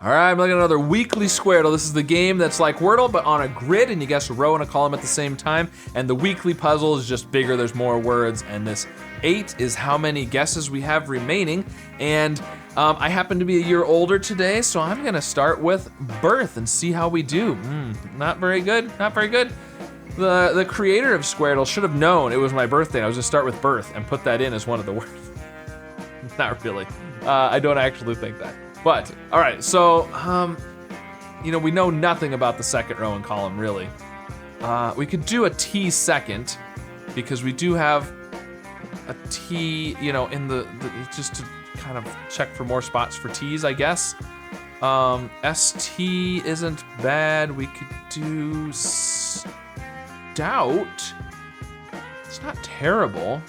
All right, I'm looking at another weekly Squardle. This is the game that's like Wordle, but on a grid, and you guess a row and a column at the same time. And the weekly puzzle is just bigger, there's more words, and this 8 is how many guesses we have remaining. And I happen to be a year older today, so I'm gonna start with birth and see how we do. Not very good, not very good. The creator of Squardle should have known it was my birthday. I was gonna start with birth and put that in as one of the words. Not really. I don't actually think that. But, all right, so, we know nothing about the second row and column, really. We could do a T second, because we do have a T, in the just to kind of check for more spots for T's, I guess. ST isn't bad. We could do stout. It's not terrible.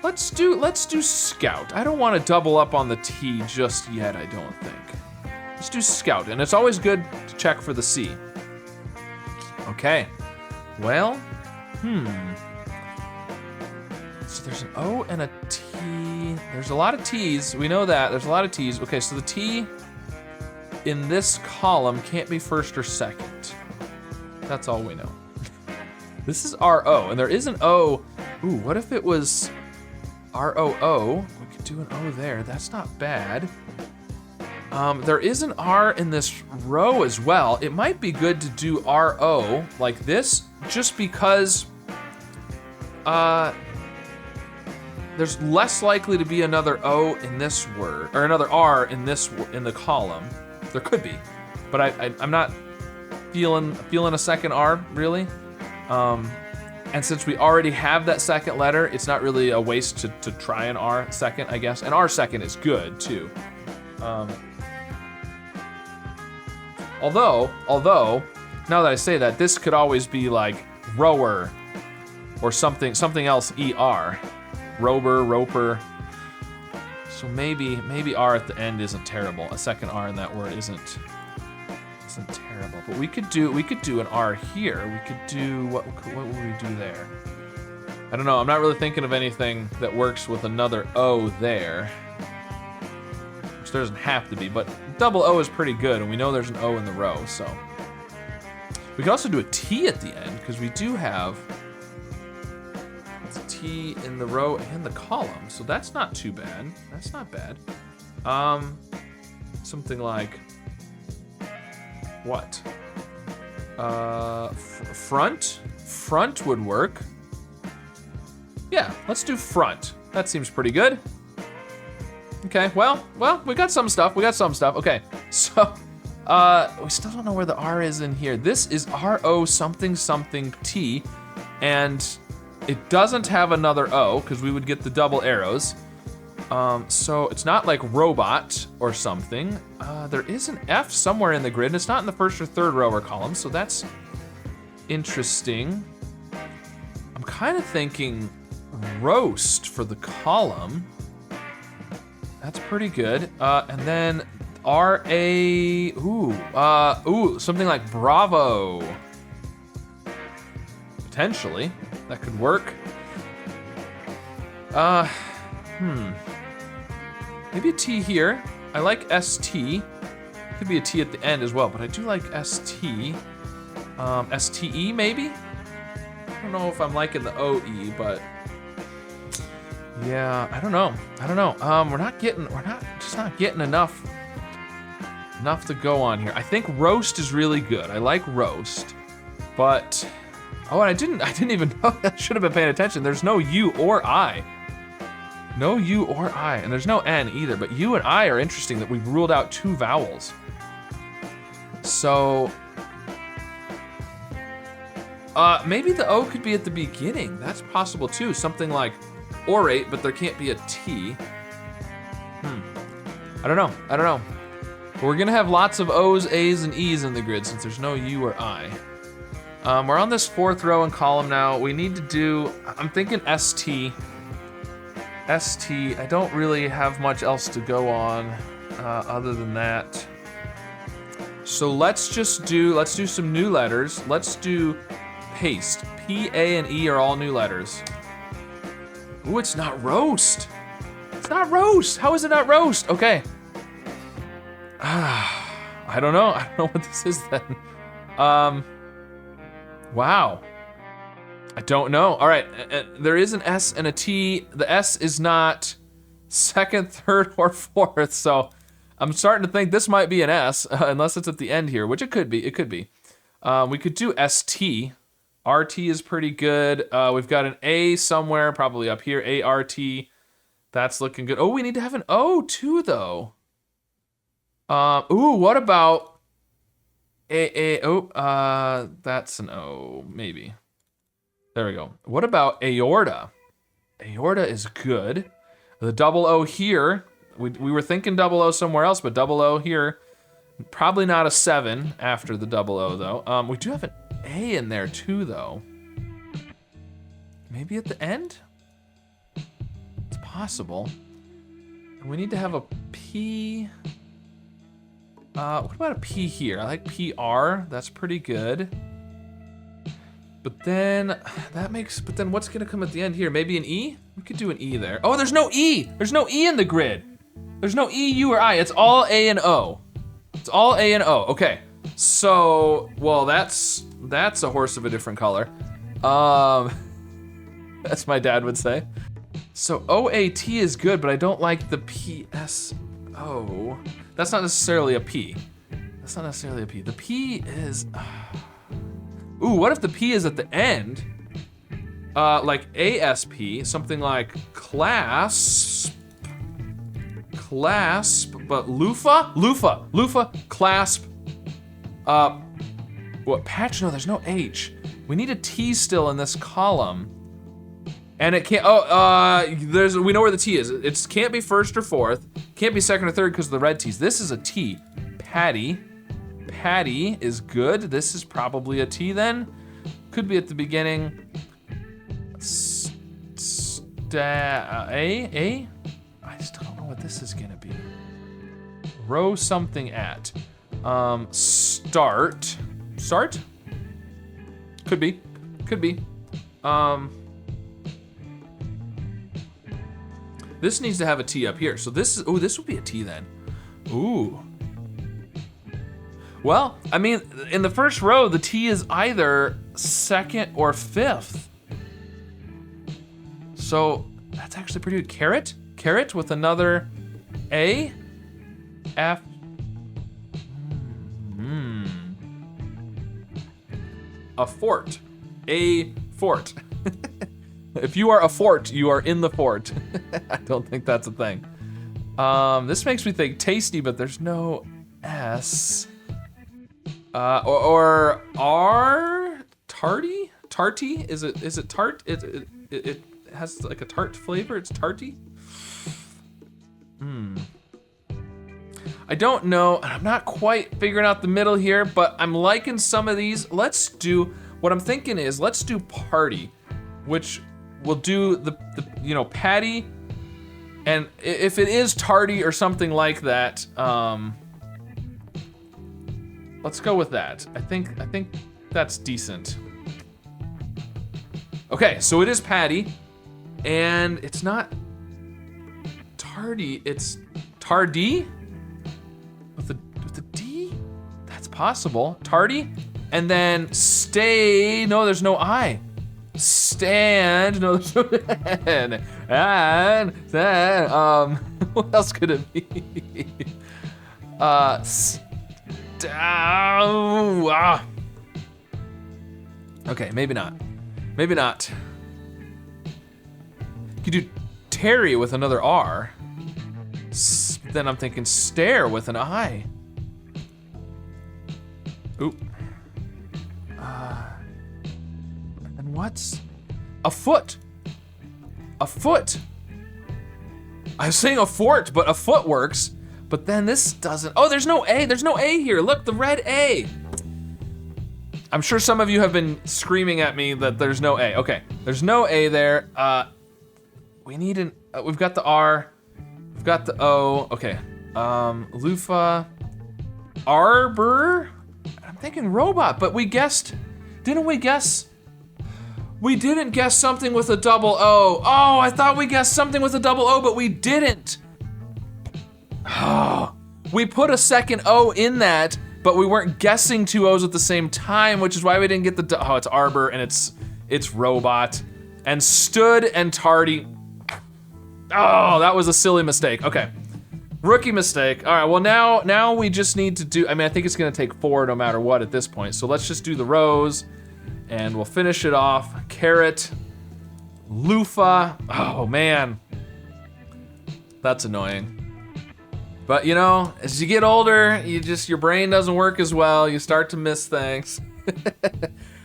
Let's do scout. I don't want to double up on the T just yet, I don't think. Let's do scout, and it's always good to check for the C. Okay, well, So there's an O and a T. There's a lot of T's, we know that, there's a lot of T's. Okay, so the T in this column can't be first or second. That's all we know. This is R-O, and there is an O. Ooh, what if it was R-O-O, we could do an O there, that's not bad. There is an R in this row as well. It might be good to do R-O like this, just because there's less likely to be another O in this word, or another R in the column. There could be, but I'm not feeling a second R, really. And since we already have that second letter, it's not really a waste to try an R second, I guess. And R second is good, too. Although, now that I say that, this could always be like rower or something else ER. Rober, roper. So maybe R at the end isn't terrible. A second R in that word isn't terrible, but we could do an R here. We could do, what would we do there? I don't know, I'm not really thinking of anything that works with another O there. Which there doesn't have to be, but double O is pretty good, and we know there's an O in the row, so. We could also do a T at the end, because we do have a T in the row and the column, so that's not too bad. That's not bad. Something like, what? Front? Front would work. Yeah, let's do front. That seems pretty good. Okay, well, we got some stuff. Okay, so, we still don't know where the R is in here. This is R-O something something T, and it doesn't have another O, because we would get the double arrows. So it's not like robot or something. There is an F somewhere in the grid, and it's not in the first or third row or column, so that's interesting. I'm kind of thinking roast for the column. That's pretty good. And then R-A, something like bravo. Potentially, that could work. Maybe a T here. I like ST. Could be a T at the end as well, but I do like ST. STE maybe? I don't know if I'm liking the OE, but yeah, I don't know. We're not getting enough to go on here. I think roast is really good. I like roast, but and I didn't even know. I should have been paying attention. There's no U or I. No U or I, and there's no N either, but U and I are interesting that we've ruled out 2 vowels. So, maybe the O could be at the beginning. That's possible too. Something like orate, but there can't be a T. I don't know. But we're gonna have lots of O's, A's, and E's in the grid since there's no U or I. We're on this 4th row and column now. We need to do, I'm thinking ST. ST, I don't really have much else to go on other than that. So let's do some new letters. Let's do paste. P, A, and E are all new letters. Ooh, it's not roast. It's not roast. How is it not roast? Okay. I don't know. I don't know what this is then. Wow. I don't know. All right, there is an S and a T. The S is not second, third, or fourth, so I'm starting to think this might be an S, unless it's at the end here, which it could be. It could be. We could do ST. RT is pretty good. We've got an A somewhere, probably up here. ART. That's looking good. Oh, we need to have an O too, though. Ooh, what about that's an O, maybe. There we go. What about aorta? Aorta is good. The double O here, we were thinking double O somewhere else, but double O here, probably not a 7 after the double O though. We do have an A in there too though. Maybe at the end? It's possible. And we need to have a P. What about a P here? I like PR, that's pretty good. But then what's gonna come at the end here? Maybe an E? We could do an E there. Oh, there's no E! There's no E in the grid. There's no E, U, or I. It's all A and O. It's all A and O. Okay. So, well, that's a horse of a different color. As my dad would say. So OAT is good, but I don't like the PSO. That's not necessarily a P. That's not necessarily a P. The P is. Ooh, what if the P is at the end? Like ASP, something like clasp, but loofah, clasp. What, patch? No, there's no H. We need a T still in this column. And it can't, we know where the T is. It can't be first or fourth, can't be second or third because of the red T's. This is a T. Patty is good. This is probably a T then. Could be at the beginning. A? I still don't know what this is gonna be. Row something at. Start? Could be. This needs to have a T up here. So this would be a T then. Ooh. Well, I mean, in the first row, the T is either second or fifth. So that's actually pretty good. Carrot with another A, F. A fort. If you are a fort, you are in the fort. I don't think that's a thing. This makes me think tasty, but there's no S. Or R? Tarty? Tarty? Is it tart? It has like a tart flavor. It's tarty. I don't know. I'm not quite figuring out the middle here, but I'm liking some of these. What I'm thinking is let's do party, which will do the patty, and if it is tardy or something like that, let's go with that. I think that's decent. Okay, so it is patty, and it's not tardy, it's tardy with a D? That's possible. Tardy, and then stay, no, there's no I. Stand, no, there's no N. And then, what else could it be? Okay, maybe not. Maybe not. You could do Terry with another R. Then I'm thinking stare with an I. Oop. And what's a foot? A foot. I was saying a fort, but a foot works. But then this doesn't. Oh, there's no A. There's no A here. Look, the red A. I'm sure some of you have been screaming at me that there's no A. Okay, there's no A there. We need an. We've got the R. We've got the O. Okay. Loofah. Arbor. I'm thinking robot, but we guessed. Didn't we guess? We didn't guess something with a double O. Oh, I thought we guessed something with a double O, but we didn't. Oh, we put a second O in that, but we weren't guessing 2 O's at the same time, which is why we didn't get the, oh, it's arbor and it's robot. And stood and tardy. Oh, that was a silly mistake. Okay, rookie mistake. All right, well now we just need to do, I mean, I think it's gonna take 4 no matter what at this point. So let's just do the rows and we'll finish it off. Carrot, loofah, oh man. That's annoying. But you know, as you get older, your brain doesn't work as well. You start to miss things.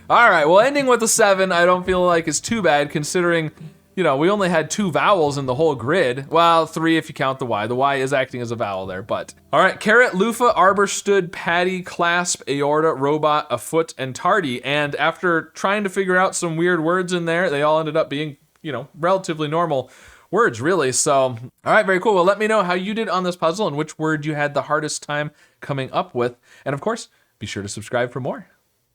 All right, well, ending with a 7, I don't feel like is too bad considering, you know, we only had 2 vowels in the whole grid. Well, 3 if you count the Y. The Y is acting as a vowel there, but. All right, carrot, loofah, arbor, stood, patty, clasp, aorta, robot, afoot, and tardy. And after trying to figure out some weird words in there, they all ended up being, you know, relatively normal words, really. So, all right, very cool. Well, let me know how you did on this puzzle and which word you had the hardest time coming up with. And of course, be sure to subscribe for more.